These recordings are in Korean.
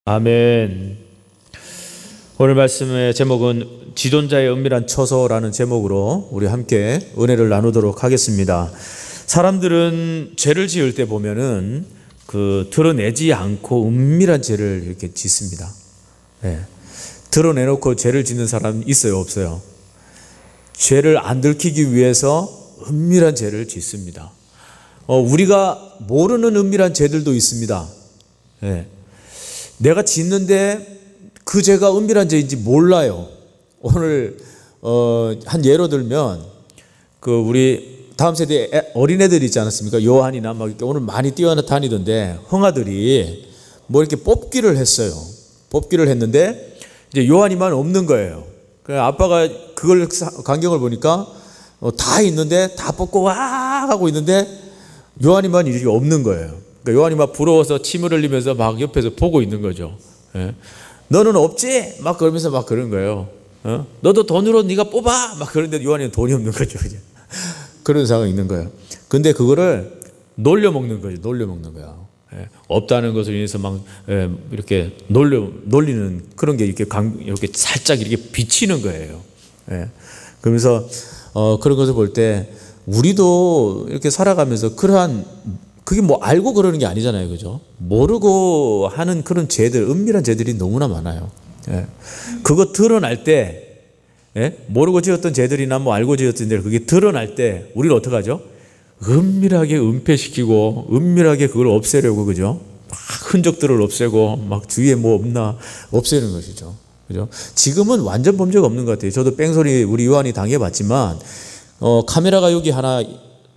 아멘. 오늘 말씀의 제목은 지존자의 은밀한 처소라는 제목으로 우리 함께 은혜를 나누도록 하겠습니다. 사람들은 죄를 지을 때 보면은 드러내지 않고 은밀한 죄를 이렇게 짓습니다. 네. 드러내놓고 죄를 짓는 사람 있어요, 없어요? 죄를 안 들키기 위해서 은밀한 죄를 짓습니다. 우리가 모르는 은밀한 죄들도 있습니다. 네. 내가 짓는데 그 죄가 은밀한 죄인지 몰라요. 오늘 한 예로 들면 우리 다음 세대 어린애들 있지 않았습니까? 요한이나 막 이렇게 오늘 많이 뛰어다니던데 형아들이 뭐 이렇게 뽑기를 했어요. 뽑기를 했는데 이제 요한이만 없는 거예요. 그래서 아빠가 그걸 광경을 보니까 다 있는데 다 뽑고 와 하고 있는데 요한이만 이렇게 없는 거예요. 그러니까 요한이 막 부러워서 침을 흘리면서 막 옆에서 보고 있는 거죠. 예. 너는 없지? 막 그러면서 막 그런 거예요. 너도 돈으로 네가 뽑아? 막 그런데 요한이는 돈이 없는 거죠. 그런 상황이 있는 거예요. 근데 그거를 놀려먹는 거죠. 놀려먹는 거야. 예. 없다는 것을 인해서 막 이렇게 놀리는 그런 게 이렇게 살짝 이렇게 비치는 거예요. 예. 그러면서 그런 것을 볼 때 우리도 이렇게 살아가면서 그게 뭐 알고 그러는 게 아니잖아요. 그죠? 모르고 하는 그런 죄들, 은밀한 죄들이 너무나 많아요. 예. 그거 드러날 때, 예? 모르고 지었던 죄들이나 뭐 알고 지었던 죄들, 그게 드러날 때, 우리는 어떡하죠? 은밀하게 은폐시키고, 은밀하게 그걸 없애려고, 그죠? 막 흔적들을 없애고, 막 주위에 뭐 없나, 없애는 것이죠. 그죠? 지금은 완전 범죄가 없는 것 같아요. 저도 뺑소니 우리 요한이 당해봤지만, 카메라가 여기 하나,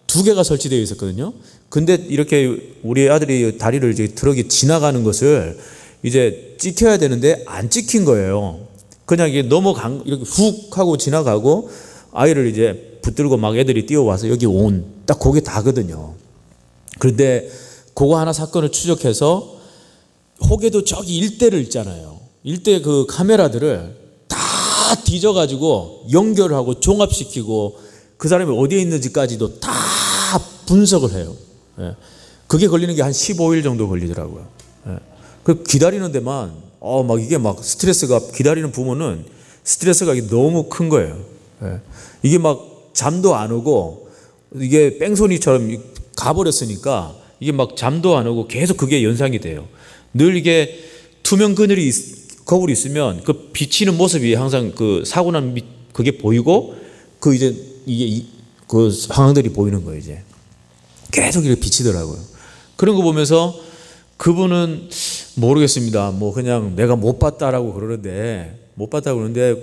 2개가 설치되어 있었거든요. 근데 이렇게 우리 아들이 다리를 이제 트럭이 지나가는 것을 이제 찍혀야 되는데 안 찍힌 거예요. 그냥 이게 이렇게 훅 하고 지나가고 아이를 이제 붙들고 막 애들이 뛰어와서 여기 딱 그게 다거든요. 그런데 그거 하나 사건을 추적해서 혹에도 저기 일대를 있잖아요. 일대 그 카메라들을 다 뒤져가지고 연결하고 종합시키고 그 사람이 어디에 있는지까지도 다 분석을 해요. 예. 그게 걸리는 게 한 15일 정도 걸리더라고요. 예. 그 기다리는 데만, 이게 막 스트레스가, 기다리는 부모는 스트레스가 너무 큰 거예요. 예. 이게 막 잠도 안 오고, 이게 뺑소니처럼 가버렸으니까, 이게 막 잠도 안 오고 계속 그게 연상이 돼요. 늘 이게 투명 거울이 있으면 그 비치는 모습이 항상 그 사고 난 그게 보이고, 이게 그 상황들이 보이는 거예요, 이제. 계속 이렇게 비치더라고요. 그런 거 보면서 그분은 모르겠습니다. 뭐 그냥 내가 못 봤다라고 그러는데,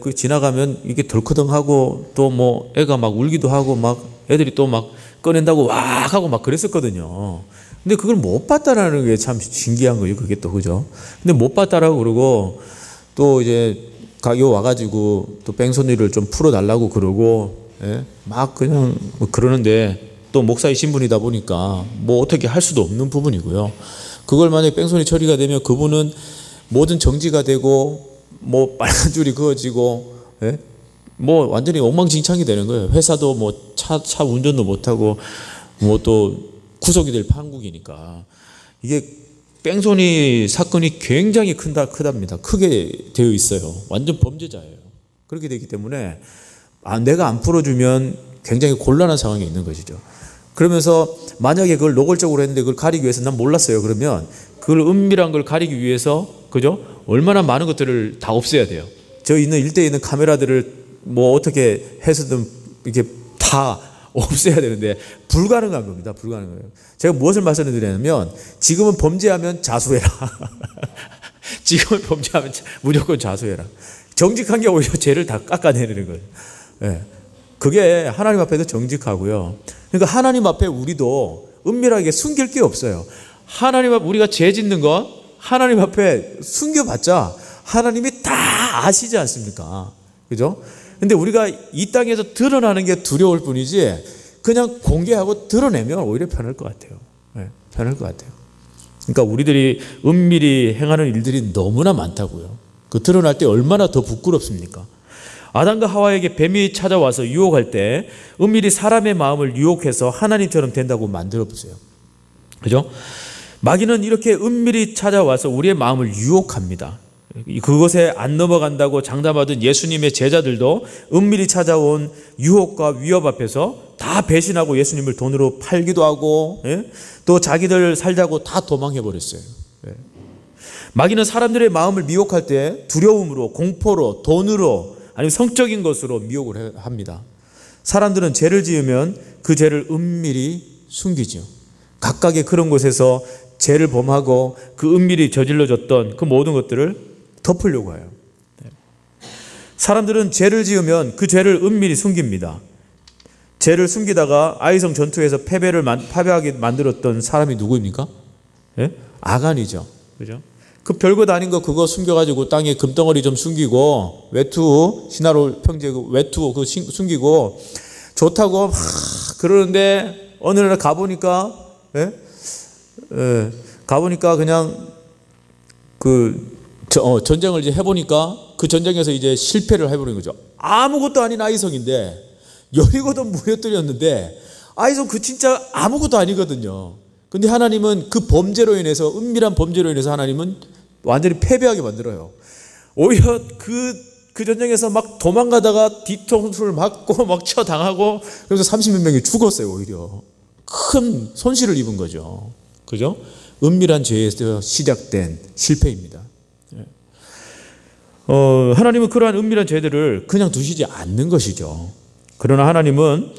그 지나가면 이게 덜커덩하고 또 뭐 애가 막 울기도 하고 막 애들이 또 막 꺼낸다고 와 하고 막 그랬었거든요. 근데 그걸 못 봤다라는 게 참 신기한 거예요. 그게 또, 그죠? 근데 못 봤다라고 그러고 또 이제 와가지고 또 뺑소니를 좀 풀어달라고 그러고, 예? 막 그냥 뭐 그러는데 또 목사의 신분이다 보니까 뭐 어떻게 할 수도 없는 부분이고요. 그걸 만약에 뺑소니 처리가 되면 그분은 모든 정지가 되고 뭐 빨간 줄이 그어지고, 예? 뭐 완전히 엉망진창이 되는 거예요. 회사도 뭐 차 운전도 못하고 뭐 또 구속이 될 판국이니까 이게 뺑소니 사건이 굉장히 크답니다. 크게 되어 있어요. 완전 범죄자예요. 그렇게 되기 때문에 내가 안 풀어주면 굉장히 곤란한 상황에 있는 것이죠. 그러면서 만약에 그걸 노골적으로 했는데 그걸 가리기 위해서 난 몰랐어요. 그러면 그걸 은밀한 걸 가리기 위해서, 그죠? 얼마나 많은 것들을 다 없애야 돼요. 저 일대에 있는 카메라들을 뭐 어떻게 해서든 이렇게 다 없애야 되는데 불가능한 겁니다. 불가능해요. 제가 무엇을 말씀드리냐면 지금은 범죄하면 자수해라. 지금은 범죄하면 무조건 자수해라. 정직한 게 오히려 죄를 다 깎아내리는 거예요. 예. 그게 하나님 앞에도 정직하고요. 그러니까 하나님 앞에 우리도 은밀하게 숨길 게 없어요. 하나님 앞에 우리가 죄 짓는 거 하나님 앞에 숨겨봤자 하나님이 다 아시지 않습니까? 그죠? 근데 우리가 이 땅에서 드러나는 게 두려울 뿐이지 그냥 공개하고 드러내면 오히려 편할 것 같아요. 네, 편할 것 같아요. 그러니까 우리들이 은밀히 행하는 일들이 너무나 많다고요. 그 드러날 때 얼마나 더 부끄럽습니까? 아담과 하와에게 뱀이 찾아와서 유혹할 때 은밀히 사람의 마음을 유혹해서 하나님처럼 된다고 만들어 보세요. 그죠? 마귀는 이렇게 은밀히 찾아와서 우리의 마음을 유혹합니다. 그것에 안 넘어간다고 장담하던 예수님의 제자들도 은밀히 찾아온 유혹과 위협 앞에서 다 배신하고 예수님을 돈으로 팔기도 하고, 또 자기들 살자고 다 도망해 버렸어요. 마귀는 사람들의 마음을 미혹할 때 두려움으로, 공포로, 돈으로, 아니면 성적인 것으로 미혹을 합니다. 사람들은 죄를 지으면 그 죄를 은밀히 숨기죠. 각각의 그런 곳에서 죄를 범하고 그 은밀히 저질러졌던 그 모든 것들을 덮으려고 해요. 사람들은 죄를 지으면 그 죄를 은밀히 숨깁니다. 죄를 숨기다가 아이성 전투에서 패배하게 만들었던 사람이 누구입니까? 아간이죠. 그죠? 그 별것 아닌 거 그거 숨겨가지고 땅에 금덩어리 좀 숨기고, 외투, 신하로 평제고 외투 그거 숨기고 좋다고 막 그러는데 어느 날 가보니까 그냥 전쟁을 이제 해보니까 그 전쟁에서 이제 실패를 해버린 거죠. 아무것도 아닌 아이성인데, 여리고도 무너뜨렸는데 아이성 그 진짜 아무것도 아니거든요. 근데 하나님은 그 범죄로 인해서, 은밀한 범죄로 인해서 하나님은 완전히 패배하게 만들어요. 오히려 그 전쟁에서 막 도망가다가 뒤통수를 맞고 막 쳐당하고, 그래서 30몇 명이 죽었어요. 오히려 큰 손실을 입은 거죠. 그죠? 은밀한 죄에서 시작된 실패입니다. 하나님은 그러한 은밀한 죄들을 그냥 두시지 않는 것이죠. 그러나 하나님은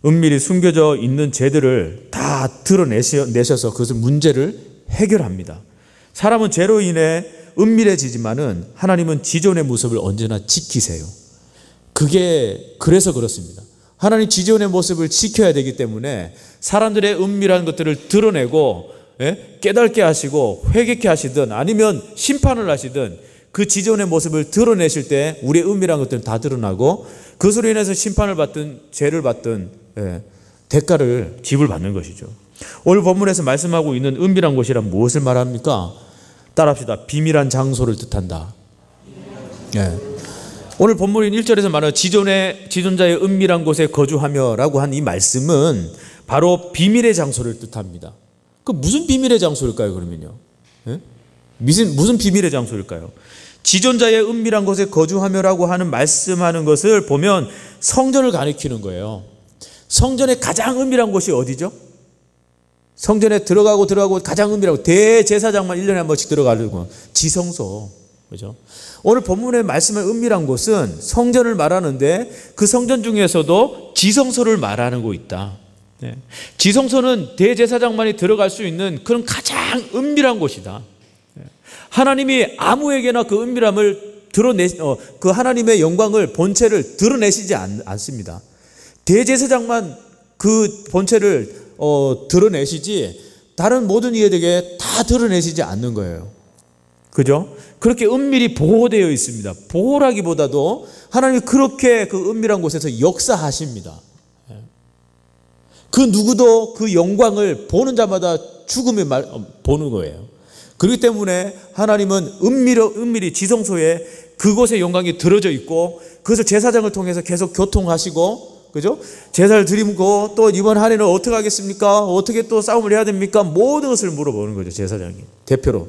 은밀히 숨겨져 있는 죄들을 다 드러내셔서 그것을 문제를 해결합니다. 사람은 죄로 인해 은밀해지지만은 하나님은 지존의 모습을 언제나 지키세요. 그래서 그렇습니다. 하나님 지존의 모습을 지켜야 되기 때문에 사람들의 은밀한 것들을 드러내고, 깨닫게 하시고 회개케 하시든 아니면 심판을 하시든 그 지존의 모습을 드러내실 때 우리의 은밀한 것들은 다 드러나고, 그것으로 인해서 심판을 받든 죄를 받든 대가를 지불받는 것이죠. 오늘 본문에서 말씀하고 있는 은밀한 곳이란 무엇을 말합니까? 따라합시다. 비밀한 장소를 뜻한다. 오늘 본문인 1절에서 말하는 지존자의 은밀한 곳에 거주하며 라고 한 이 말씀은 바로 비밀의 장소를 뜻합니다. 그 무슨 비밀의 장소일까요, 그러면요? 무슨 비밀의 장소일까요? 지존자의 은밀한 곳에 거주하며라고 하는 말씀하는 것을 보면 성전을 가리키는 거예요. 성전의 가장 은밀한 곳이 어디죠? 성전에 들어가고 가장 은밀하고 대제사장만 1년에 한 번씩 들어가려고 지성소. 그죠? 오늘 본문에 말씀한 은밀한 곳은 성전을 말하는데 그 성전 중에서도 지성소를 말하는 곳 있다. 지성소는 대제사장만이 들어갈 수 있는 그런 가장 은밀한 곳이다. 하나님이 아무에게나 그 은밀함을 그 하나님의 영광을, 본체를 드러내시지 않습니다. 대제사장만 그 본체를 드러내시지 다른 모든 이에게 다 드러내시지 않는 거예요. 그죠? 그렇게 은밀히 보호되어 있습니다. 보호라기보다도 하나님이 그렇게 그 은밀한 곳에서 역사하십니다. 그 누구도 그 영광을 보는 자마다 죽음에 보는 거예요. 그렇기 때문에 하나님은 은밀히 지성소에 그곳의 영광이 들어져 있고, 그것을 제사장을 통해서 계속 교통하시고, 그죠? 제사를 드리고 또 이번 한 해는 어떻게 하겠습니까? 어떻게 또 싸움을 해야 됩니까? 모든 것을 물어보는 거죠, 제사장이 대표로.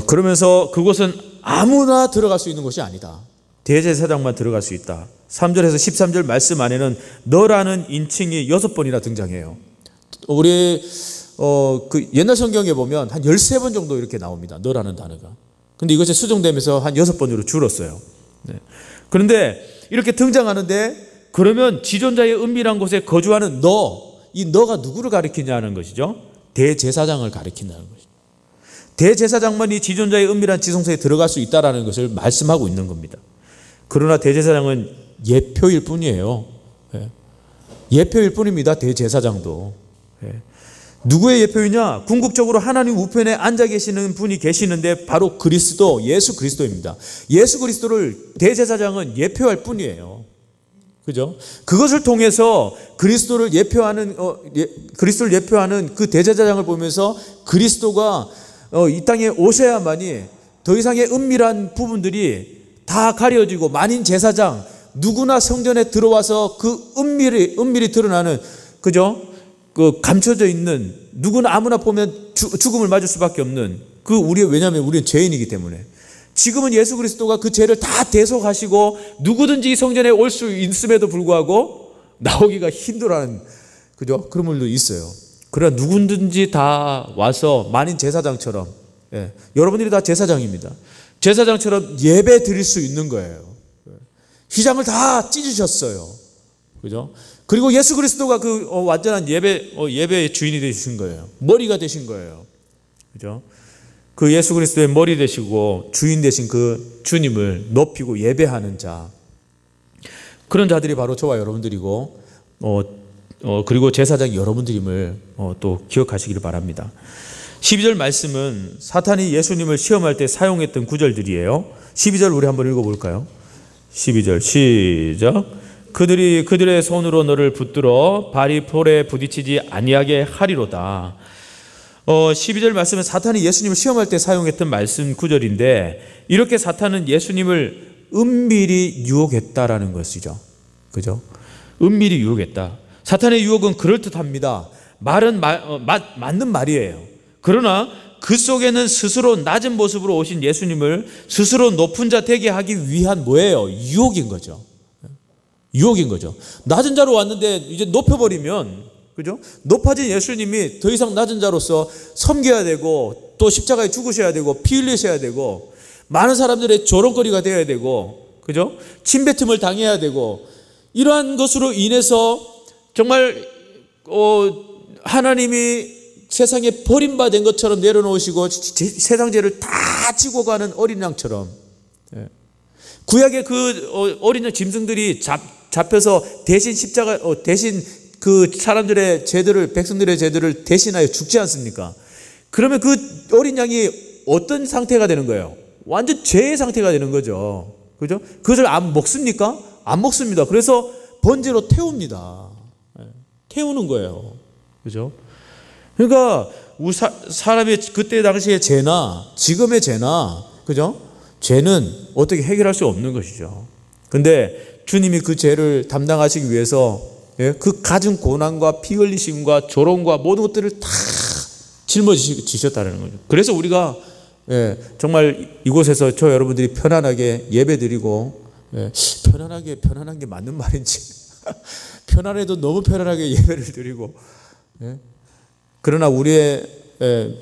그러면서 그곳은 아무나 들어갈 수 있는 곳이 아니다. 대제사장만 들어갈 수 있다. 3절에서 13절 말씀 안에는 너라는 인칭이 6번이나 등장해요. 우리 그 옛날 성경에 보면 한 13번 정도 이렇게 나옵니다. 너라는 단어가. 근데 이것이 수정되면서 한 6번으로 줄었어요. 그런데 이렇게 등장하는데, 그러면 지존자의 은밀한 곳에 거주하는 이 너가 누구를 가리키냐는 것이죠. 대제사장을 가리킨다는 것이죠. 대제사장만이 지존자의 은밀한 지성소에 들어갈 수 있다는 것을 말씀하고 있는 겁니다. 그러나 대제사장은 예표일 뿐이에요. 예표일 뿐입니다. 대제사장도. 누구의 예표이냐? 궁극적으로 하나님 우편에 앉아 계시는 분이 계시는데 바로 예수 그리스도입니다. 예수 그리스도를 대제사장은 예표할 뿐이에요. 그죠? 그것을 통해서 그리스도를 예표하는 그 대제사장을 보면서 그리스도가 이 땅에 오셔야만이 더 이상의 은밀한 부분들이 다 가려지고, 만인 제사장 누구나 성전에 들어와서 그 은밀히 드러나는, 그죠? 그 감춰져 있는, 누구나 아무나 보면 죽음을 맞을 수밖에 없는 왜냐하면 우리는 죄인이기 때문에. 지금은 예수 그리스도가 그 죄를 다 대속하시고 누구든지 이 성전에 올 수 있음에도 불구하고 나오기가 힘들어하는, 그죠? 그런 분들도 있어요. 그러나 누구든지 다 와서 만인 제사장처럼, 여러분들이 다 제사장입니다. 제사장처럼 예배 드릴 수 있는 거예요. 휘장을 다 찢으셨어요. 그죠? 그리고 예수 그리스도가 그 완전한 예배의 주인이 되신 거예요. 머리가 되신 거예요. 그죠? 그 예수 그리스도의 머리 되시고 주인 되신 그 주님을 높이고 예배하는 자, 그런 자들이 바로 저와 여러분들이고, 그리고 제사장 여러분들임을 또 기억하시기를 바랍니다. 12절 말씀은 사탄이 예수님을 시험할 때 사용했던 구절들이에요. 12절 우리 한번 읽어볼까요? 12절 시작. 그들의 손으로 너를 붙들어 발이 볼에 부딪히지 아니하게 하리로다. 12절 말씀은 사탄이 예수님을 시험할 때 사용했던 말씀 구절인데, 이렇게 사탄은 예수님을 은밀히 유혹했다라는 것이죠. 그죠? 은밀히 유혹했다. 사탄의 유혹은 그럴듯합니다. 말은 맞는 말이에요. 그러나 그 속에는 스스로 낮은 모습으로 오신 예수님을 스스로 높은 자 되게 하기 위한 뭐예요? 유혹인 거죠. 유혹인 거죠. 낮은 자로 왔는데 이제 높여버리면, 그죠? 높아진 예수님이 더 이상 낮은 자로서 섬겨야 되고, 또 십자가에 죽으셔야 되고, 피 흘리셔야 되고, 많은 사람들의 조롱거리가 되어야 되고, 그죠? 침뱉음을 당해야 되고, 이러한 것으로 인해서 정말 하나님이 세상에 버림받은 것처럼 내려놓으시고 세상 죄를 다 지고 가는 어린 양처럼, 구약의 그 어린 양 짐승들이 잡혀서 대신 십자가 대신 그 사람들의 죄들을, 백성들의 죄들을 대신하여 죽지 않습니까? 그러면 그 어린 양이 어떤 상태가 되는 거예요? 완전 죄의 상태가 되는 거죠. 그죠? 그것을 안 먹습니까? 안 먹습니다. 그래서 번제로 태웁니다. 태우는 거예요. 그죠? 그러니까 사람의 그때 당시의 죄나 지금의 죄나, 그죠? 죄는 어떻게 해결할 수 없는 것이죠. 근데 주님이 그 죄를 담당하시기 위해서 그 가진 고난과 피 흘리심과 조롱과 모든 것들을 다 짊어지셨다는 거죠. 그래서 우리가 정말 이곳에서 저 여러분들이 편안하게 예배드리고, 편안한 게 맞는 말인지 편안해도 너무 편안하게 예배를 드리고, 그러나 우리의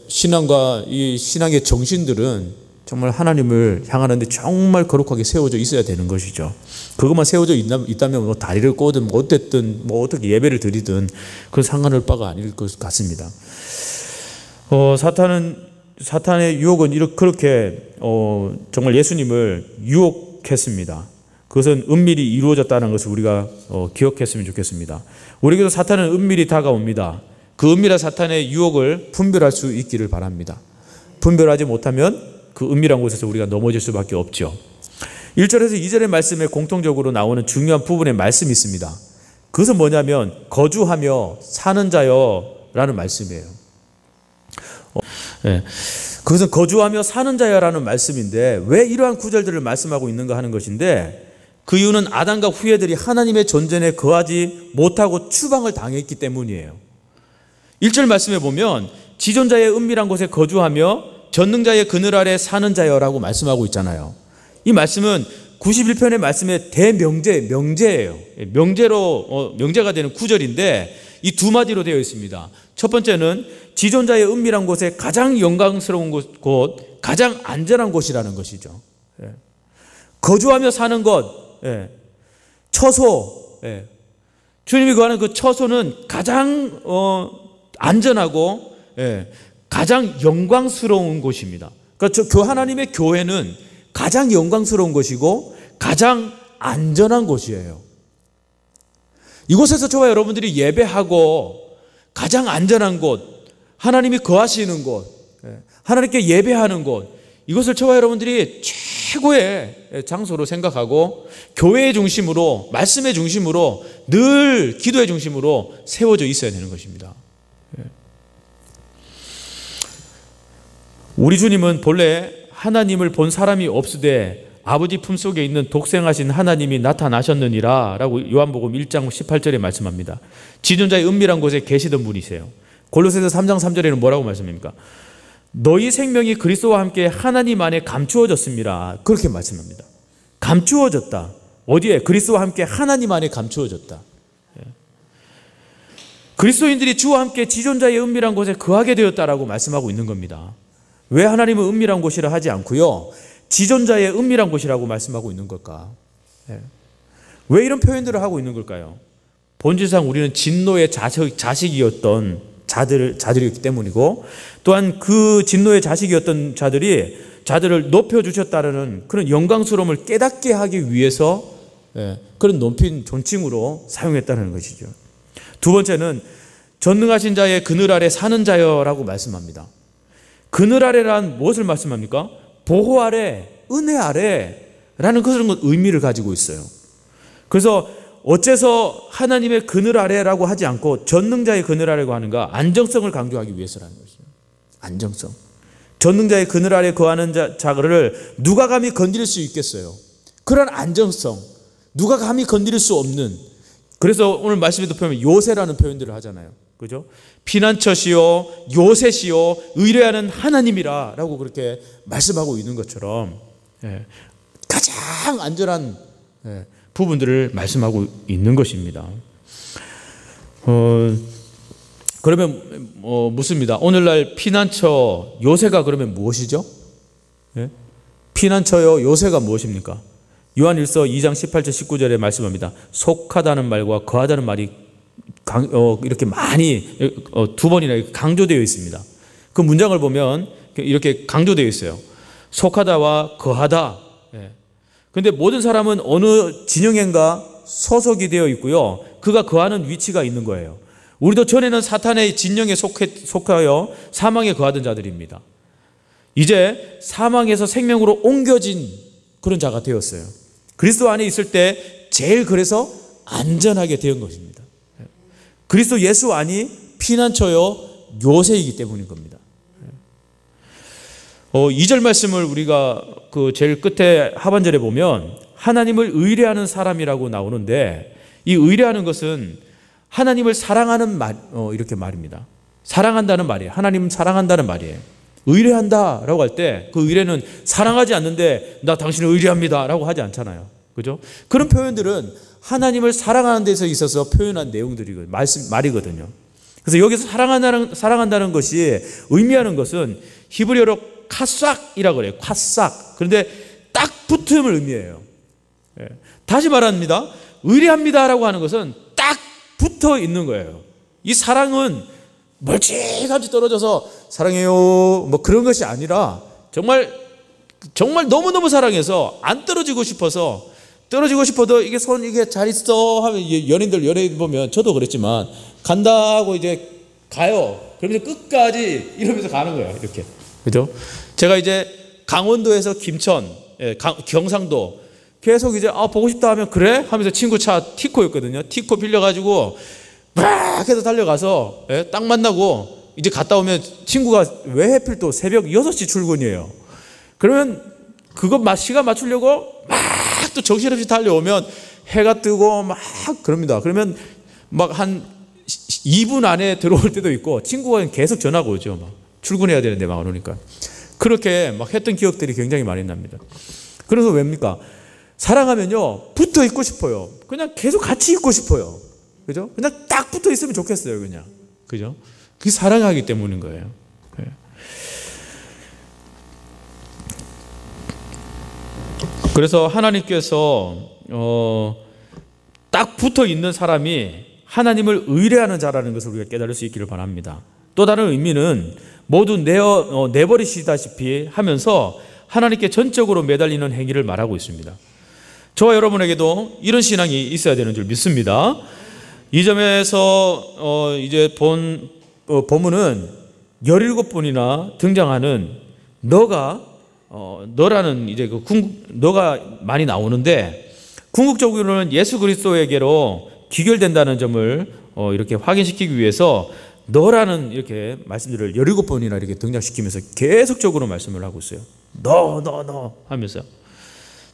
신앙과 이 신앙의 정신들은 정말 하나님을 향하는데 정말 거룩하게 세워져 있어야 되는 것이죠. 그것만 세워져 있다면 뭐 다리를 꼬든 뭐 어쨌든 뭐 어떻게 예배를 드리든 그건 상관할 바가 아닐 것 같습니다. 사탄의 유혹은 그렇게 정말 예수님을 유혹했습니다. 그것은 은밀히 이루어졌다는 것을 우리가 기억했으면 좋겠습니다. 우리에게도 사탄은 은밀히 다가옵니다. 그 은밀한 사탄의 유혹을 분별할 수 있기를 바랍니다. 분별하지 못하면 그 은밀한 곳에서 우리가 넘어질 수밖에 없죠. 1절에서 2절의 말씀에 공통적으로 나오는 중요한 부분의 말씀이 있습니다. 그것은 뭐냐면 거주하며 사는 자여 라는 말씀이에요. 그것은 거주하며 사는 자여 라는 말씀인데, 왜 이러한 구절들을 말씀하고 있는가 하는 것인데, 그 이유는 아담과 후예들이 하나님의 존전에 거하지 못하고 추방을 당했기 때문이에요. 1절 말씀에 보면 지존자의 은밀한 곳에 거주하며 전능자의 그늘 아래 사는 자여라고 말씀하고 있잖아요. 이 말씀은 91편의 말씀의 명제예요. 명제가 되는 구절인데 이 두 마디로 되어 있습니다. 첫 번째는 지존자의 은밀한 곳에 가장 영광스러운 곳, 가장 안전한 곳이라는 것이죠. 거주하며 사는 것, 처소, 주님이 구하는 그 처소는 가장 안전하고 가장 영광스러운 곳입니다. 그러니까 하나님의 교회는 가장 영광스러운 곳이고 가장 안전한 곳이에요. 이곳에서 저와 여러분들이 예배하고 가장 안전한 곳, 하나님이 거하시는 곳, 하나님께 예배하는 곳, 이것을 저와 여러분들이 최고의 장소로 생각하고 교회의 중심으로, 말씀의 중심으로, 늘 기도의 중심으로 세워져 있어야 되는 것입니다. 우리 주님은 본래 하나님을 본 사람이 없으되 아버지 품속에 있는 독생하신 하나님이 나타나셨느니라 라고 요한복음 1장 18절에 말씀합니다. 지존자의 은밀한 곳에 계시던 분이세요. 골로새서 3장 3절에는 뭐라고 말씀합니까? 너희 생명이 그리스도와 함께 하나님 안에 감추어졌습니다. 그렇게 말씀합니다. 감추어졌다. 어디에? 그리스도와 함께 하나님 안에 감추어졌다. 그리스도인들이 주와 함께 지존자의 은밀한 곳에 거하게 되었다라고 말씀하고 있는 겁니다. 왜 하나님은 은밀한 곳이라 하지 않고요, 지존자의 은밀한 곳이라고 말씀하고 있는 걸까? 왜 이런 표현들을 하고 있는 걸까요? 본질상 우리는 진노의 자식이었던 자들이었기 때문이고, 또한 그 진노의 자식이었던 자들을 높여주셨다는 그런 영광스러움을 깨닫게 하기 위해서 그런 높인 존칭으로 사용했다는 것이죠. 두 번째는 전능하신 자의 그늘 아래 사는 자여라고 말씀합니다. 그늘 아래란 무엇을 말씀합니까? 보호 아래, 은혜 아래라는 그런 의미를 가지고 있어요. 그래서 어째서 하나님의 그늘 아래라고 하지 않고 전능자의 그늘 아래라고 하는가? 안정성을 강조하기 위해서라는 것이죠. 안정성. 전능자의 그늘 아래 거하는 자를 누가 감히 건드릴 수 있겠어요? 그런 안정성, 누가 감히 건드릴 수 없는. 그래서 오늘 말씀에도 보면 요새라는 표현들을 하잖아요. 그죠? 피난처시요, 요새시요, 의뢰하는 하나님이라 라고 그렇게 말씀하고 있는 것처럼 가장 안전한 부분들을 말씀하고 있는 것입니다. 그러면 묻습니다. 오늘날 피난처, 요새가 그러면 무엇이죠? 피난처요, 요새가 무엇입니까? 요한일서 2장 18절 19절에 말씀합니다. 속하다는 말과 거하다는 말이 이렇게 많이 두 번이나 강조되어 있습니다. 그 문장을 보면 이렇게 강조되어 있어요. 속하다와 거하다. 그런데 모든 사람은 어느 진영인가 소속이 되어 있고요, 그가 거하는 위치가 있는 거예요. 우리도 전에는 사탄의 진영에 속하여 사망에 거하던 자들입니다. 이제 사망에서 생명으로 옮겨진 그런 자가 되었어요. 그리스도 안에 있을 때 제일 그래서 안전하게 된 것입니다. 그리스도 예수 안이 피난처요, 요새이기 때문인 겁니다. 2절 말씀을 우리가 그 제일 끝에 하반절에 보면 하나님을 의뢰하는 사람이라고 나오는데, 이 의뢰하는 것은 하나님을 사랑하는 이렇게 말입니다. 사랑한다는 말이에요. 하나님은 사랑한다는 말이에요. 의뢰한다라고 할 때 그 의뢰는 사랑하지 않는데 나 당신을 의뢰합니다 라고 하지 않잖아요. 그죠? 그런 표현들은 하나님을 사랑하는 데서 있어서 표현한 내용들이거든요. 말이거든요. 그래서 여기서 사랑한다는 것이 의미하는 것은 히브리어로 카싹이라고 그래요. 카싹. 그런데 딱 붙음을 의미해요. 다시 말합니다. 의뢰합니다라고 하는 것은 딱 붙어 있는 거예요. 이 사랑은 멀찌감치 떨어져서 사랑해요 뭐 그런 것이 아니라 정말 너무너무 사랑해서 안 떨어지고 싶어서, 떨어지고 싶어도 이게 잘 있어 하면 연예인 보면, 저도 그랬지만 간다 하고 이제 가요. 그러면서 끝까지 이러면서 가는 거예요. 이렇게. 그죠? 제가 이제 강원도에서 김천, 경상도 계속 이제 보고 싶다 하면 그래? 하면서 친구 차 티코였거든요. 티코 빌려가지고 막 해서 달려가서 딱 만나고 이제 갔다 오면 친구가 왜 하필 또 새벽 6시 출근이에요. 그러면 그거 시간 맞추려고 막 또 정신없이 달려오면 해가 뜨고 막 그럽니다. 그러면 막 한 2분 안에 들어올 때도 있고, 친구가 계속 전화가 오죠. 막 출근해야 되는데 막 그러니까. 그렇게 막 했던 기억들이 굉장히 많이 납니다. 그래서 왜입니까? 사랑하면요, 붙어 있고 싶어요. 그냥 계속 같이 있고 싶어요. 그죠? 그냥 딱 붙어 있으면 좋겠어요, 그냥. 그죠? 그게 사랑하기 때문인 거예요. 그래서 하나님께서 딱 붙어 있는 사람이 하나님을 의뢰하는 자라는 것을 우리가 깨달을 수 있기를 바랍니다. 또 다른 의미는 모두 내버리시다시피 하면서 하나님께 전적으로 매달리는 행위를 말하고 있습니다. 저와 여러분에게도 이런 신앙이 있어야 되는 줄 믿습니다. 이 점에서 이제 본문은 17번이나 등장하는 너라는 이제 너가 많이 나오는데, 궁극적으로는 예수 그리스도에게로 귀결된다는 점을 이렇게 확인시키기 위해서 너라는 이렇게 말씀들을 17번이나 이렇게 등장시키면서 계속적으로 말씀을 하고 있어요. 너 하면서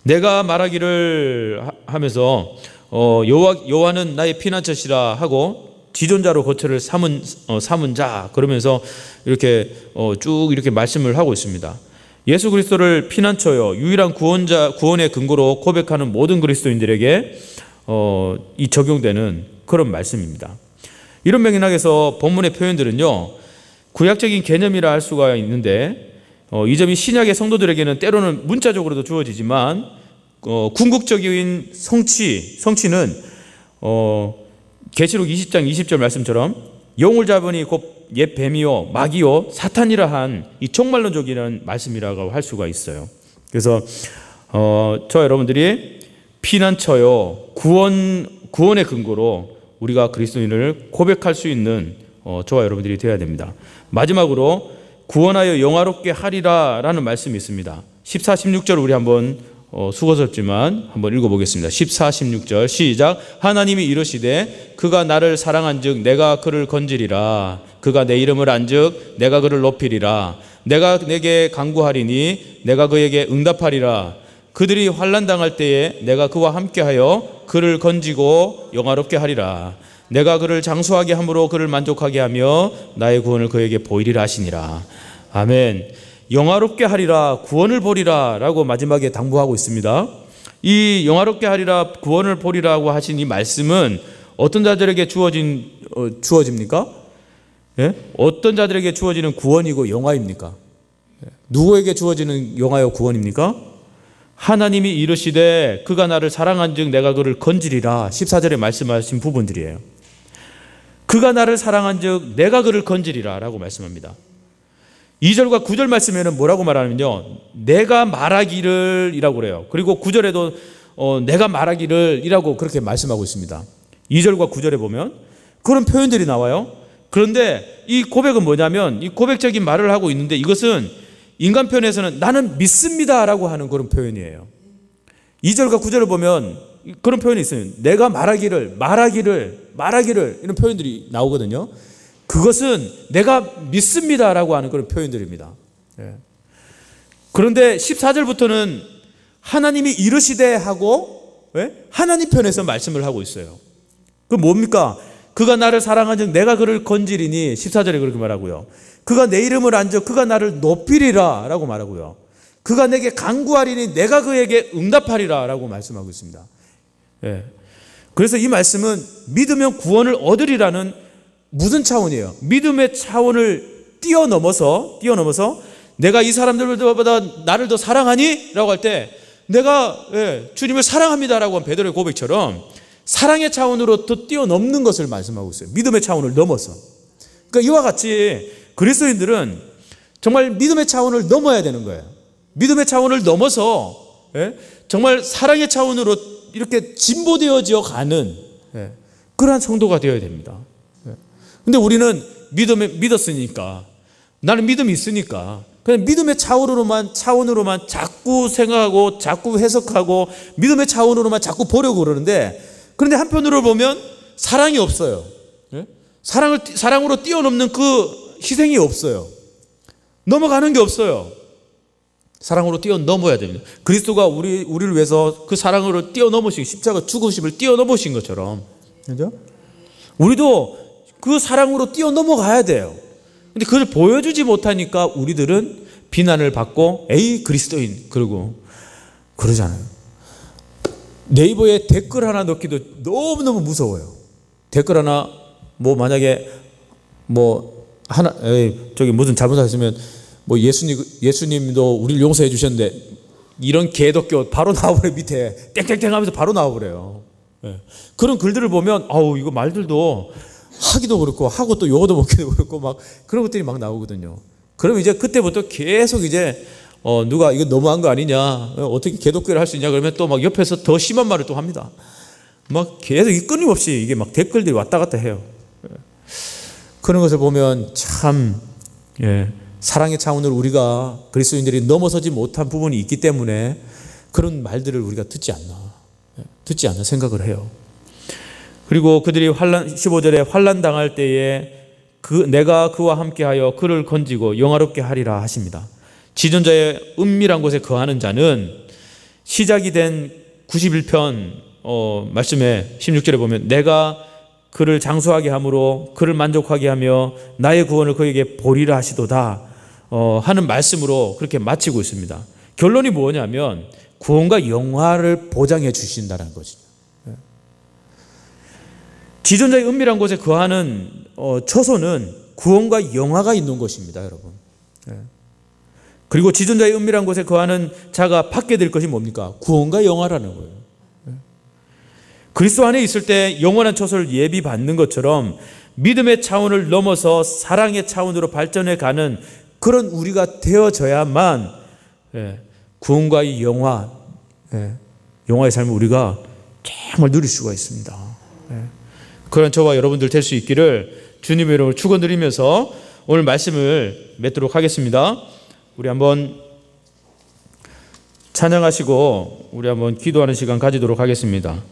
내가 말하기를 하면서 여호와는 나의 피난처시라 하고 지존자로 거처를 삼은 자, 그러면서 이렇게 쭉 이렇게 말씀을 하고 있습니다. 예수 그리스도를 피난처요, 유일한 구원의 근거로 고백하는 모든 그리스도인들에게 이 적용되는 그런 말씀입니다. 이런 맥락에서 본문의 표현들은요, 구약적인 개념이라 할 수가 있는데 이 점이 신약의 성도들에게는 때로는 문자적으로도 주어지지만 궁극적인 성취는 계시록 20장 20절 말씀처럼 영을 잡으니 곧 옛 뱀이요 마귀요 사탄이라 한 이 종말론적이라는 말씀이라고 할 수가 있어요. 그래서 저 여러분들이 피난처요, 구원의 근거로 우리가 그리스도인을 고백할 수 있는 저와 여러분들이 되어야 됩니다. 마지막으로 구원하여 영화롭게 하리라 라는 말씀이 있습니다. 14, 16절 우리 한번 수고스럽지만 한번 읽어보겠습니다. 14, 16절 시작. 하나님이 이르시되 그가 나를 사랑한 즉 내가 그를 건지리라. 그가 내 이름을 안즉 내가 그를 높이리라. 내가 내게 간구하리니 내가 그에게 응답하리라. 그들이 환난당할 때에 내가 그와 함께하여 그를 건지고 영화롭게 하리라. 내가 그를 장수하게 함으로 그를 만족하게 하며 나의 구원을 그에게 보이리라 하시니라. 아멘. 영화롭게 하리라, 구원을 보리라 라고 마지막에 당부하고 있습니다. 이 영화롭게 하리라, 구원을 보리라고 하신 이 말씀은 어떤 자들에게 주어집니까? 예? 어떤 자들에게 주어지는 구원이고 영화입니까? 누구에게 주어지는 영화요 구원입니까? 하나님이 이르시되 그가 나를 사랑한 즉 내가 그를 건지리라. 14절에 말씀하신 부분들이에요. 그가 나를 사랑한 즉 내가 그를 건지리라 라고 말씀합니다. 2절과 9절 말씀에는 뭐라고 말하냐면요, 내가 말하기를 이라고 그래요. 그리고 9절에도 내가 말하기를 이라고 그렇게 말씀하고 있습니다. 2절과 9절에 보면 그런 표현들이 나와요. 그런데 이 고백은 뭐냐면, 이 고백적인 말을 하고 있는데 이것은 인간 표현에서는 나는 믿습니다 라고 하는 그런 표현이에요. 2절과 9절을 보면 그런 표현이 있어요. 내가 말하기를 이런 표현들이 나오거든요. 그것은 내가 믿습니다 라고 하는 그런 표현들입니다. 그런데 14절부터는 하나님이 이르시되 하고 하나님 편에서 말씀을 하고 있어요. 그 뭡니까? 그가 나를 사랑한 즉 내가 그를 건지리니 14절에 그렇게 말하고요. 그가 내 이름을 안적 그가 나를 높이리라 라고 말하고요. 그가 내게 간구하리니 내가 그에게 응답하리라 라고 말씀하고 있습니다. 그래서 이 말씀은 믿으면 구원을 얻으리라는 무슨 차원이에요? 믿음의 차원을 뛰어넘어서 내가 이 사람들보다 나를 더 사랑하니? 라고 할 때 내가 주님을 사랑합니다 라고 한 베드로의 고백처럼 사랑의 차원으로 더 뛰어넘는 것을 말씀하고 있어요. 믿음의 차원을 넘어서. 그러니까 이와 같이 그리스도인들은 정말 믿음의 차원을 넘어야 되는 거예요. 믿음의 차원을 넘어서 정말 사랑의 차원으로 이렇게 진보되어져 가는 그러한 성도가 되어야 됩니다. 근데 우리는 믿었으니까, 나는 믿음이 있으니까 그냥 믿음의 차원으로만 자꾸 생각하고 자꾸 해석하고 믿음의 차원으로만 자꾸 보려고 그러는데, 그런데 한편으로 보면 사랑이 없어요. 사랑으로 뛰어넘는 그 희생이 없어요. 넘어가는 게 없어요. 사랑으로 뛰어넘어야 됩니다. 그리스도가 우리를 위해서 그 사랑으로 뛰어넘으신 십자가 죽으심을 뛰어넘으신 것처럼, 그죠? 우리도 그 사랑으로 뛰어넘어가야 돼요. 근데 그걸 보여주지 못하니까 우리들은 비난을 받고 에이 그리스도인 그러고 그러잖아요. 네이버에 댓글 하나 넣기도 너무너무 무서워요. 댓글 하나 만약에 저기 무슨 잘못하셨으면 예수님도 우리를 용서해 주셨는데 이런 개독교 바로 나와버려요. 밑에 땡땡땡 하면서 바로 나와버려요. 그런 글들을 보면 이거 말들도 하기도 그렇고 하고 또 요거도 먹기도 그렇고 막 그런 것들이 막 나오거든요. 그럼 이제 그때부터 계속 이제 누가 이거 너무한 거 아니냐, 어떻게 개독교를 할 수 있냐 그러면 또 막 옆에서 더 심한 말을 또 합니다. 막 계속 끊임없이 이게 막 댓글들이 왔다 갔다 해요. 그런 것을 보면 참 사랑의 차원으로 우리가 그리스도인들이 넘어서지 못한 부분이 있기 때문에 그런 말들을 우리가 듣지 않나 생각을 해요. 그리고 그들이 15절에 환난 당할 때에 내가 그와 함께하여 그를 건지고 영화롭게 하리라 하십니다. 지존자의 은밀한 곳에 거하는 자는 시작이 된 91편 말씀에 16절에 보면 내가 그를 장수하게 함으로 그를 만족하게 하며 나의 구원을 그에게 보리라 하시도다 하는 말씀으로 그렇게 마치고 있습니다. 결론이 뭐냐면 구원과 영화를 보장해 주신다는 거죠. 지존자의 은밀한 곳에 거하는 처소는 구원과 영화가 있는 곳입니다, 여러분. 그리고 지존자의 은밀한 곳에 거하는 자가 받게 될 것이 뭡니까? 구원과 영화라는 거예요. 그리스도 안에 있을 때 영원한 처소를 예비받는 것처럼 믿음의 차원을 넘어서 사랑의 차원으로 발전해 가는 그런 우리가 되어져야만 구원과 이 영화의 삶을 우리가 정말 누릴 수가 있습니다. 그런 저와 여러분들 될 수 있기를 주님의 이름으로 축원드리면서 오늘 말씀을 맺도록 하겠습니다. 우리 한번 찬양하시고 우리 한번 기도하는 시간 가지도록 하겠습니다.